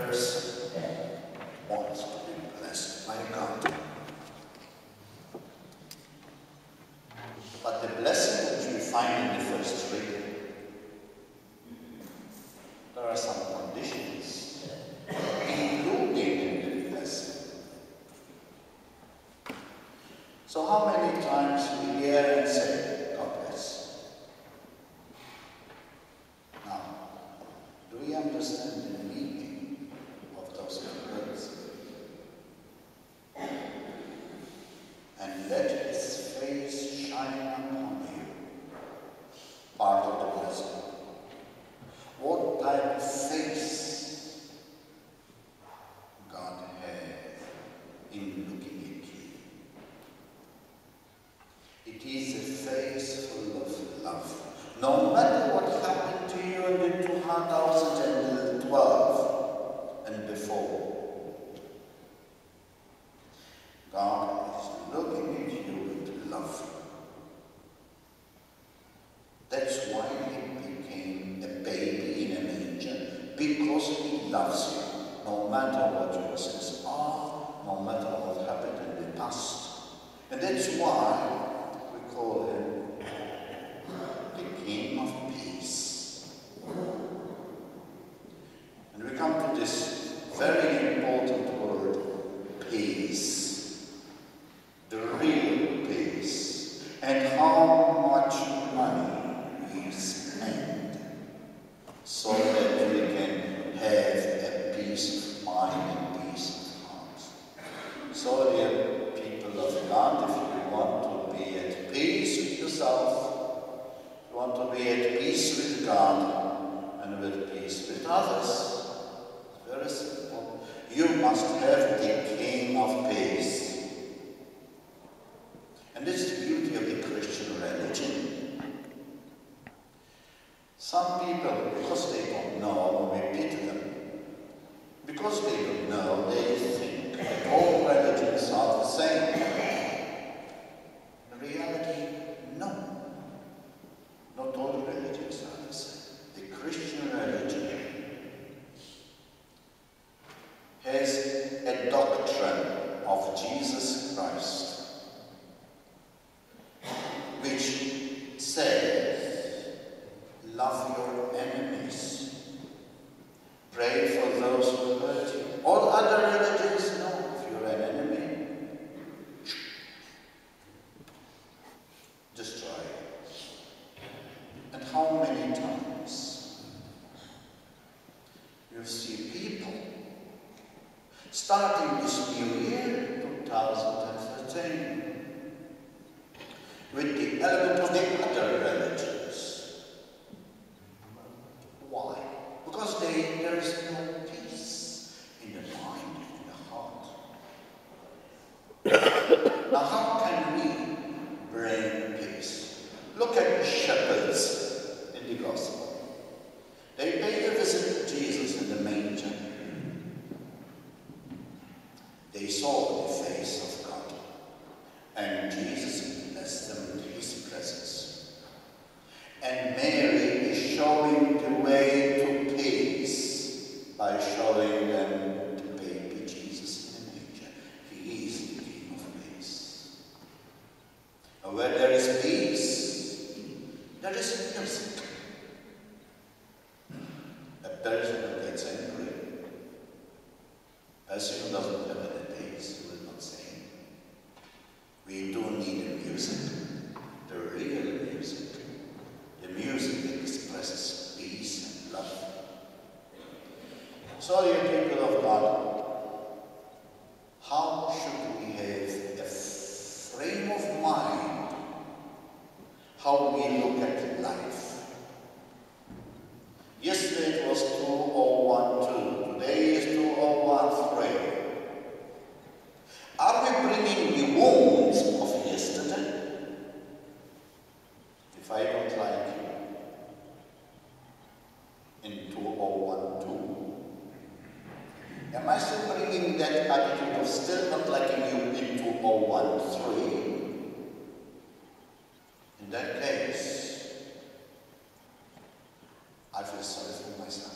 person wants to be blessed by God. But the blessing which we find in the first reading, there are some conditions included in the blessing. So how many times we hear and say, God bless? Now, do we understand the meaning of those words? And let his face shine upon you. Part of the blessing. What type of face God has in looking at you? It is a face full of love. No matter what happened to you in the 2012 and before, God is looking at you with love. That's why he became a baby in a manger, because he loves you, no matter what your sins are, no matter what happened in the past. And that's why we call him the King of Peace. And we come to this very important word, peace. The real peace. And how much money we spend so that we can have a peace of mind and peace of heart. So, dear people of God, if you want to be at peace with yourself, you want to be at peace with God and with peace with others, it's very simple. You must have the King of Peace. And this is the beauty of the Christian religion. Some people, because they don't know, we pity them. Because they don't know, they think that all religions are the same. In reality, no. Not all religions are the same. The Christian religion has a doctrine of Jesus Christ, which says, love your enemies, pray for those who hurt you. All other religions know, if you're an enemy, destroy it. And how many times you see people starting this new year, 2013, with the element of the other religions. Why? Because there is no peace in the mind, in the heart. Now, how can we bring peace? Look at the shepherds in the Gospel. They paid a visit to Jesus in the manger. They saw the face of God, and Jesus blessed them with his presence. And Mary is showing the way to peace by showing them the baby Jesus in the manger. He is the King of Peace. And where there is peace, there is music. A person who gets angry, a person who doesn't have any peace, will not sing. We do need the music, the real music, the music that expresses peace and love. So, dear people of God, how should we have a frame of mind, how we look at life? Yesterday it was 2012, today is 2013. Are we bringing the wounds of yesterday? If I don't like you in 2012, am I still bringing that attitude of still not liking you in 2013? In that case, I feel sorry for myself.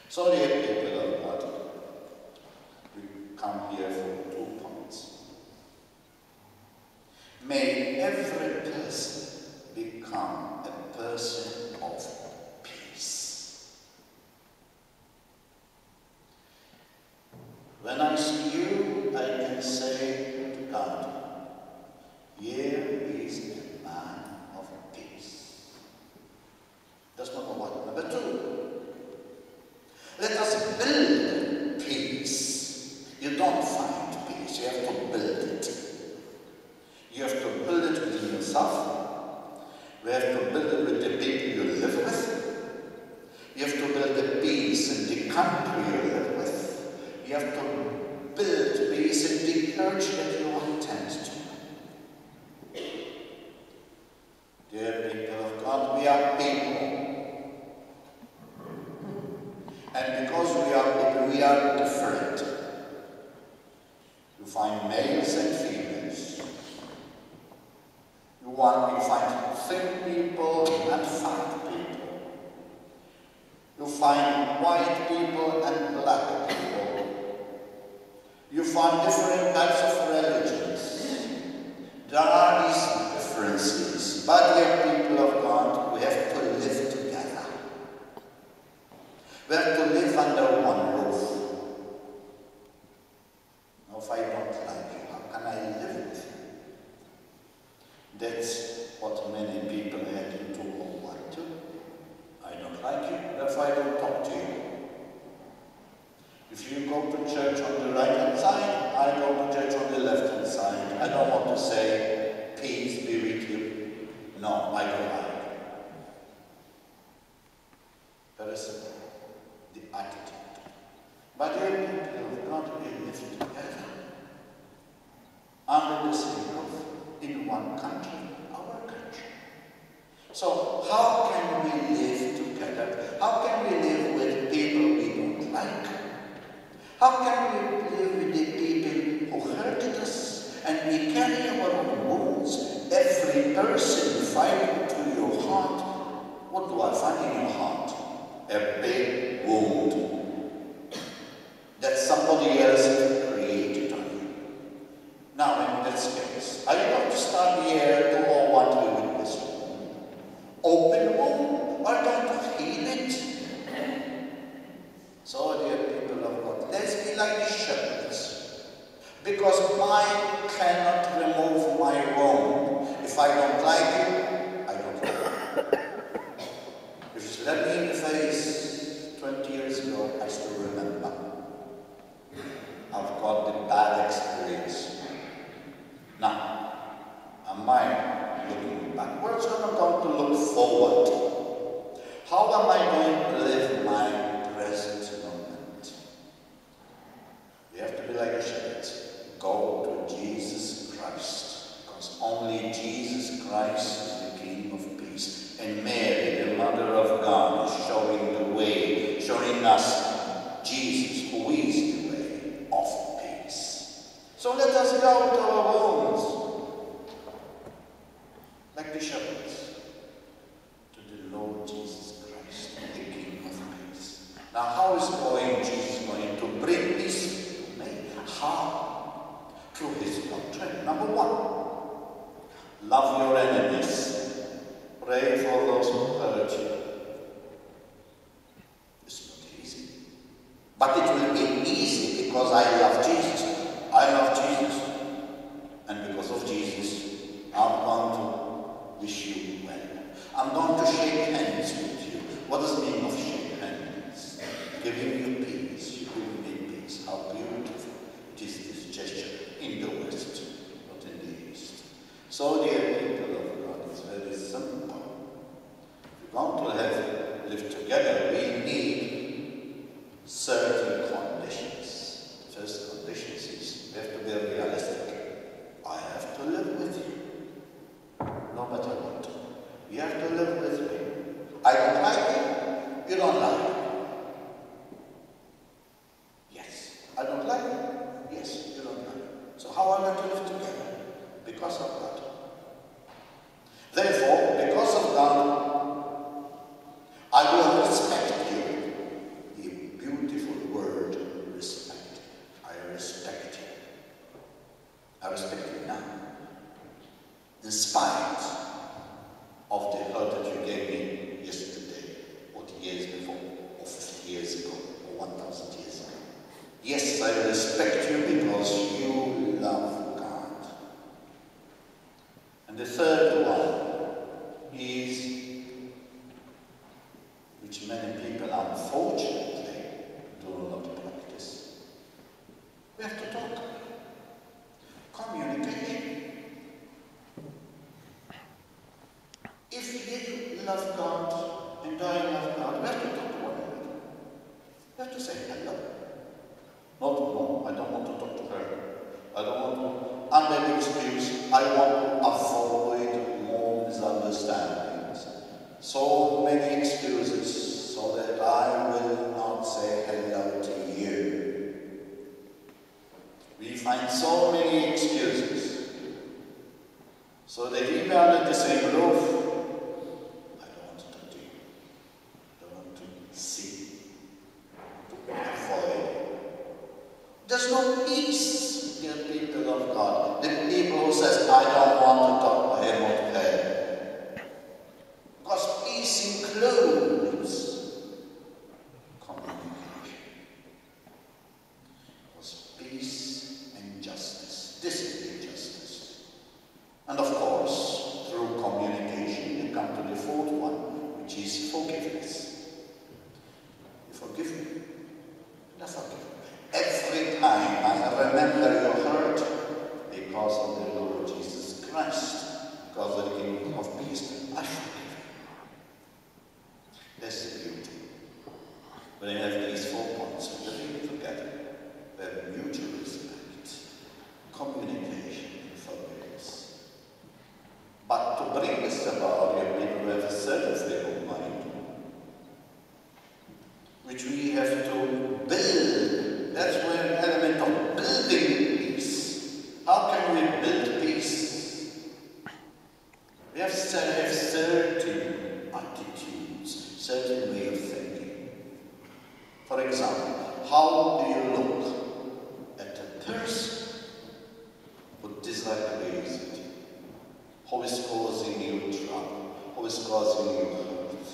So dear people of God, we come here for 2 points. May every person become a person of peace. When I see you, I can say to God, here is a man of peace. That's number one. Number two, let us build peace. You don't find peace, you have to build it. You have to build it within yourself. You have to build it with the people you live with. You have to build the peace in the country you live with. You have to build peace in the church that you attend to. Dear people of God, we are people. And because we are people, we are different. You find males and females. You find thin people and fat people. You find white people and black people. You find different types of religions. There are these differences, but dear people of God, we have to live together. We have to live under one roof. Now, if I don't like you, how can I live with you? That's what many people had into World War II. I don't like you, therefore I don't talk to you. If you go to church on the right-hand side, I go to church on the left-hand side. I don't want to say, peace be with you. No, I don't like it. Very simple. The attitude. But dear people of God, we live together under the same roof in one country, our country. So how can we live together? How can we live with people we don't like? How can we live with the people who hurted us and we carry our own wounds? Every person fighting to your heart, what do I find in your heart? A big wound that somebody else created on you. Now, in this case, are you going to start here to all want to be with this wound? Open wound, or going to heal it? So, dear people of God, let's be like the shepherds. Because I cannot remove my wound. If I don't like you, I don't like you. If you slapped me in the face 20 years ago, I still remember. I've got the bad experience. Now, am I looking backwards or am I going to look forward? How am I going to live my present moment? We have to be like a shepherd. Go to Jesus Christ, because only Jesus Christ is the King of peace. And Mary, the Mother of God, is showing the way, showing us Jesus, who is the way of peace. So let us go to our homes, like the shepherds, to the Lord Jesus Christ, the King of peace. Now, how is Jesus going to bring peace to me? How? Through his doctrine. Number one, love your enemies. Pray for those who hurt you. It's not easy. But it will be easy because I love Jesus. I love Jesus. And because of Jesus, I'm going to wish you well. I'm going to shake hands with you. What does the meaning of shake hands? Giving you peace. You give me peace. How beautiful it is, this gesture. In the West, not in the East. So, dear people of God, it's very simple. If we're going to live together, we need certain conditions. The first condition is we have to be realistic. I have to live with you, no matter what. You have to live with me. I don't like you, you don't like me. Yes. I don't like you, yes, you don't like me. So how are we to live together? Because of God. Therefore, because of God, I will respect you, the beautiful or 1,000 years ago. Yes, I respect you because you love God. And the third one is, which many people unfortunately do not practice. We have to talk. Communication. If you love God and I love God, we have to talk to one another. We have to say hello. Not, no, I don't want to talk to her. I don't want to, under the excuse, I want to avoid more misunderstandings. So many excuses so that I will not say hello to you. We find so many excuses so that even under the same roof, I don't want to talk to you. I don't want to see, to avoid. There's no peace, dear people of God. The people who says, I don't want to talk to him or to her. Because peace includes communication. Because peace and justice, discipline justice. And of course, through communication, you come to the fourth one, which is forgiveness. You forgive me, and I forgive you. Every time I remember your hurt because of the Lord Jesus Christ, because of the King of Peace, I forgive you. That's the beauty. When you have these 4 points, we live together. We have mutual respect, communication, and forgiveness. But to bring this about, we have a certain frame of mind, which we have to build. That's where an element of building peace. How can we build peace? We have certain attitudes, certain way of thinking. For example, how do you look at a person who disagrees with you? Who is causing you trouble? Who is causing you hurt?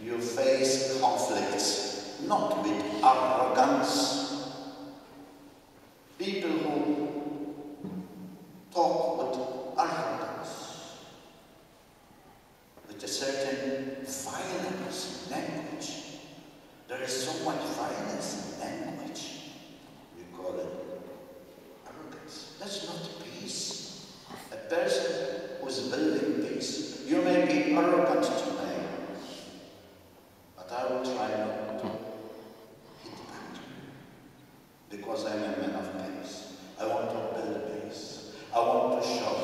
You face conflicts, not with arrogance. People who talk with arrogance, with a certain violence in language. There is so much violence in language. We call it arrogance. That's not peace. A person who is building peace, you may be arrogant today, but I will try not to hit back. Because I'm a man of peace. I want to build peace. I want to show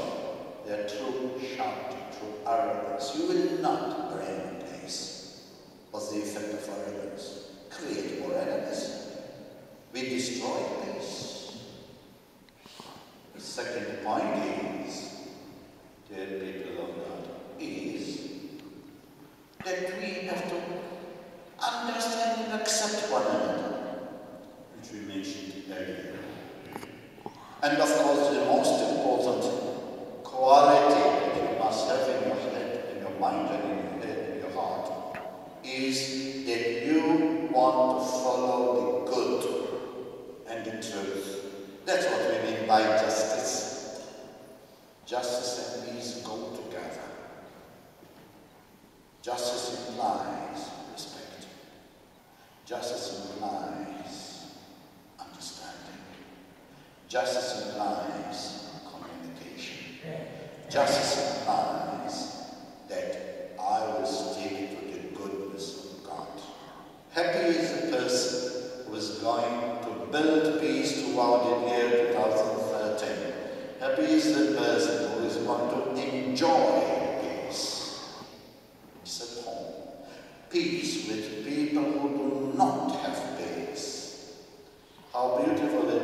that through shouting, through arrogance, you will not bring peace. What's the effect of arrogance? Create more enemies. We destroy peace. The second point is, dear people of God, is that we have to understand and accept one another, which we mentioned earlier. And of course, the most important quality that you must have in your head, in your mind, and in your head, in your heart, is that you want to follow the good and the truth. That's what we mean by justice. Justice and peace go together. Justice implies respect. Justice implies understanding. Justice implies communication. Justice implies that I will stick to the goodness of God. Happy is the person who is going to build peace throughout the year 2013. Happy is the person who is going to enjoy peace. Peace at home. Peace with people who do not have peace. How beautiful it